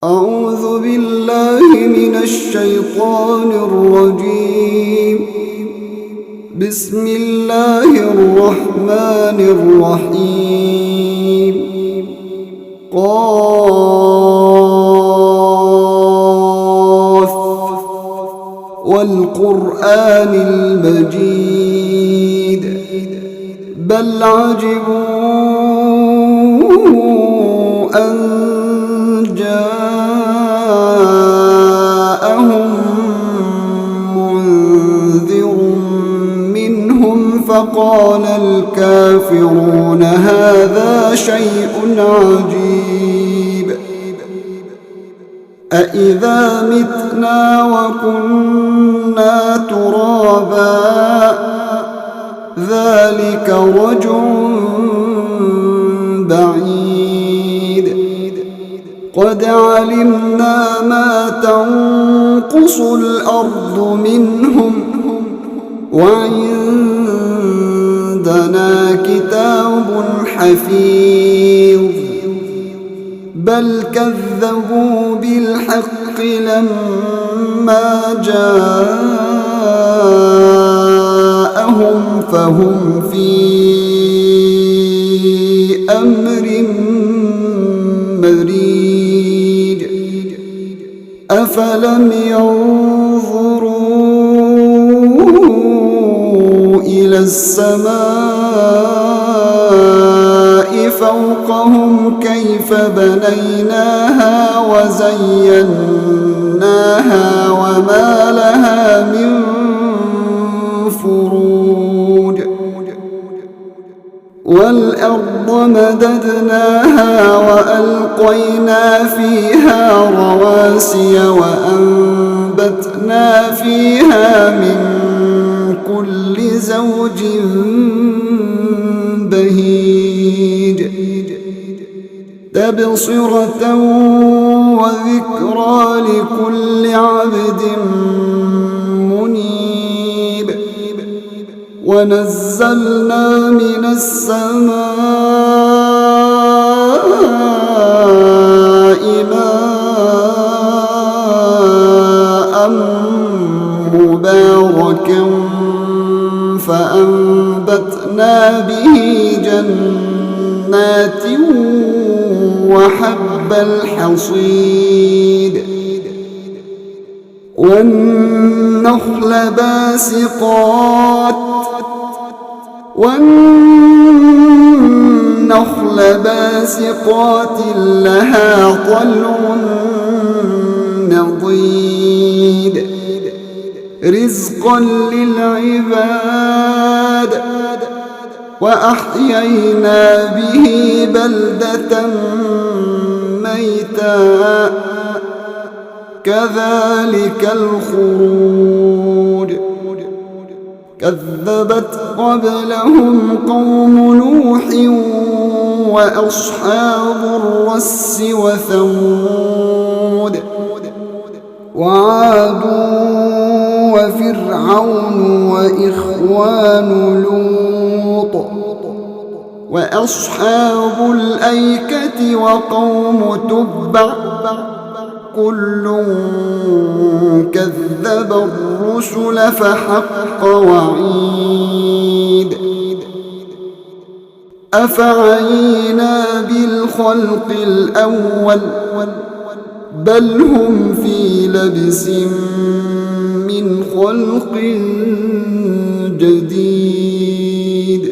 أعوذ بالله من الشيطان الرجيم. بسم الله الرحمن الرحيم. قاف والقرآن المجيد بل عجبوا أن جاءهم منذر منهم فقال الكافرون هذا شيء عجيب أإذا متنا وكنا ترابا ذلك رجع بعيد قد علمنا ما تنقص الأرض منهم وعندنا كتاب حفيظ بل كذبوا بالحق لما جاءهم فهم في أمر مريج أفلم ينظروا إلى السماء فوقهم كيف بنيناها وزيناها وما لها من فروج والأرض مددناها وألقينا فيها رواسي وأنبتنا فيها من كل زوج بهيج تبصرة وذكرى لكل عبد منيب ونزلنا من السماء ماء مباركا فأنبتنا به جنات وحب الحصيد والنخل باسقات لها طلع نضيد رزقا للعباد وأحيينا به بلدة ميتا كذلك الخروج كذبت قبلهم قوم نوح وأصحاب الرس وثمود وعاد وفرعون وإخوان لوط وأصحاب الأيكة وقوم تبع كل كذب الرسل فحق وعيد أفعينا بالخلق الأول بل هم في لبس من خلق جديد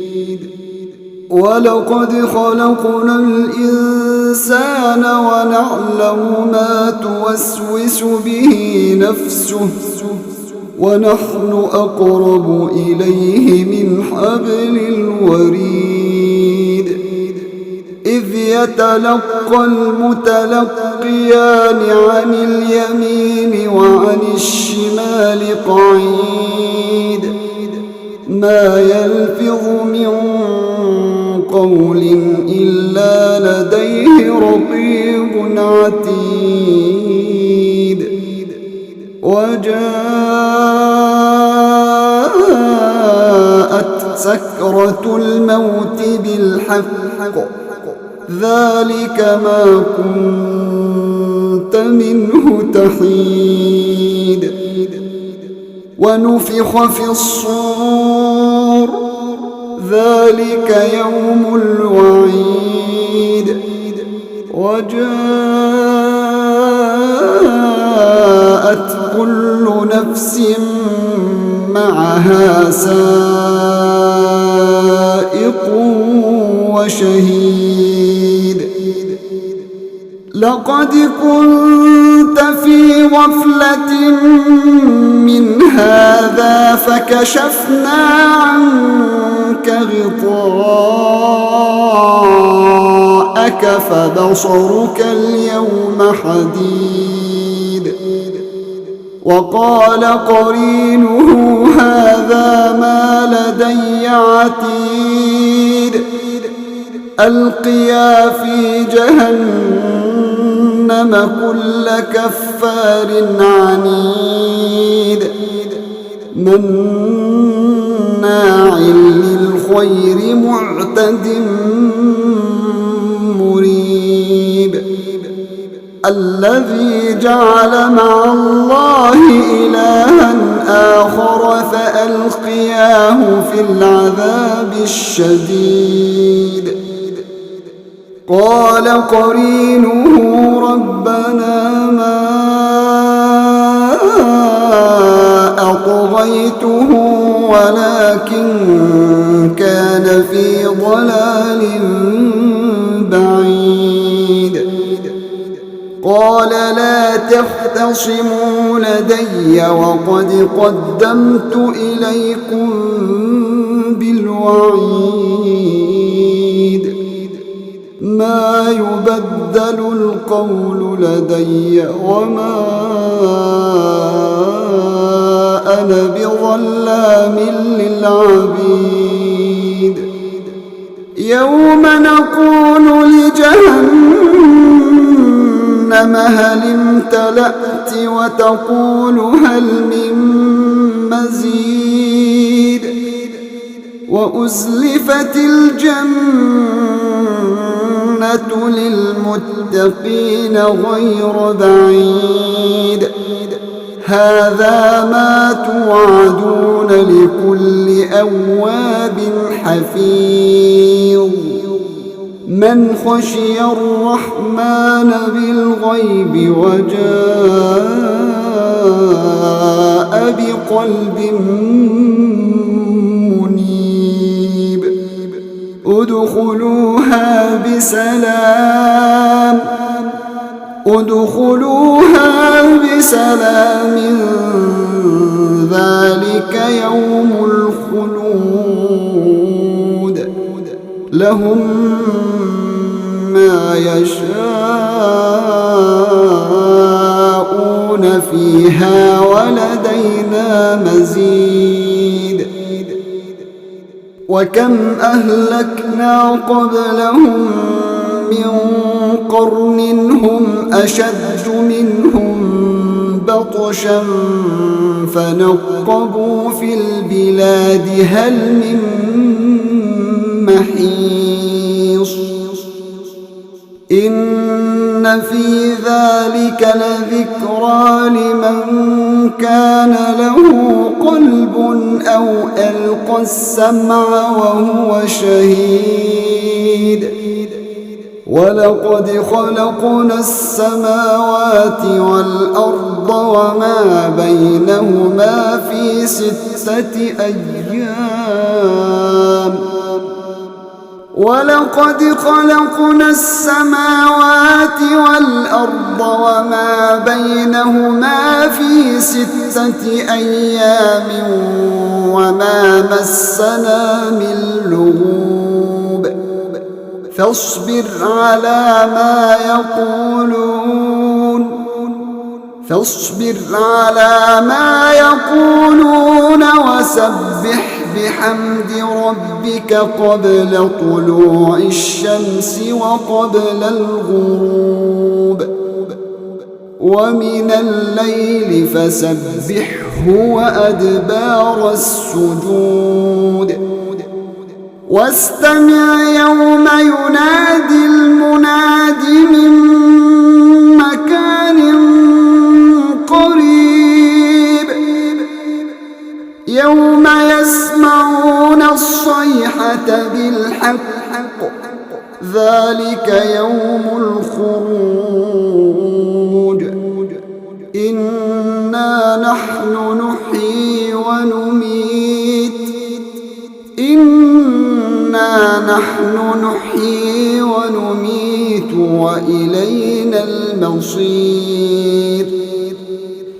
ولقد خلقنا الإنسان ونعلم ما توسوس به نفسه ونحن أقرب إليه من حبل الوريد إذ يتلقى المتلقيان عن اليمين وعن الشمال قعيد ما يلفظ من قول إلا لديه رقيب عتيد وجاءت سكرة الموت بالحق ذلك ما كنت منه تحيد ونفخ في الصور ذلك يوم الوعيد وجاءت كل نفس معها سائق وشهيد لقد كنت في غفلة من هذا فكشفنا عنك غطاءك فبصرك اليوم حديد وقال قرينه هذا ما لدي عتيد ألقيا في جهنم كل كفار عنيد مناع للخير معتد مريب الذي جعل مع الله إلها آخر فألقياه في العذاب الشديد قال قرينه ربنا ما أطغيته ولكن كان في ضلال بعيد قال لا تختصموا لدي وقد قدمت إليكم بالوعيد ما يبدل القول لدي وما أنا بظلام للعبيد يوم نقول لجهنم هل امتلأت وتقول هل من مزيد وأزلفت الجنة للمتقين غير بعيد هذا ما توعدون لكل أواب حفيظ من خشي الرحمن بالغيب وجاء بقلب منيب ادخلوها بسلام ذلك يوم الخلود لهم ما يشاءون فيها ولدينا مزيد وكم أهلكنا قبلهم من قرن هم أشد منهم بطشا فنقبوا في البلاد هل من محيص إن في ذلك لذكرى لمن كان له قلب أو ألقى السمع وهو شهيد ولقد خلقنا السماوات والأرض وما بينهما في 6 أيام ولقد خلقنا السماوات والأرض وما بينهما في 6 أيام وما مسنا من لغوب فاصبر على ما يقولون وسبح بحمد ربك قبل طلوع الشمس وقبل الغروب ومن الليل فسبحه وأدبار السجود واستمع يوم ينادي المناد من مكان الصيحة بالحق ذلك يوم الخروج إنا نحن نحيي ونميت وإلينا المصير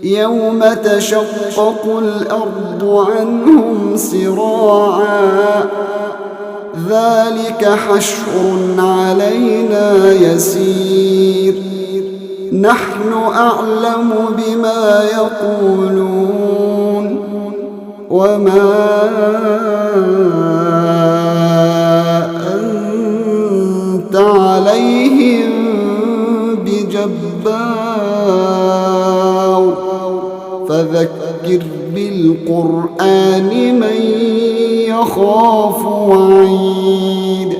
يوم تشقق الأرض عنهم سراعا ذلك حشر علينا يسير نحن أعلم بما يقولون وما أنت عليهم بجبار فذكر بالقرآن من يخاف وعيد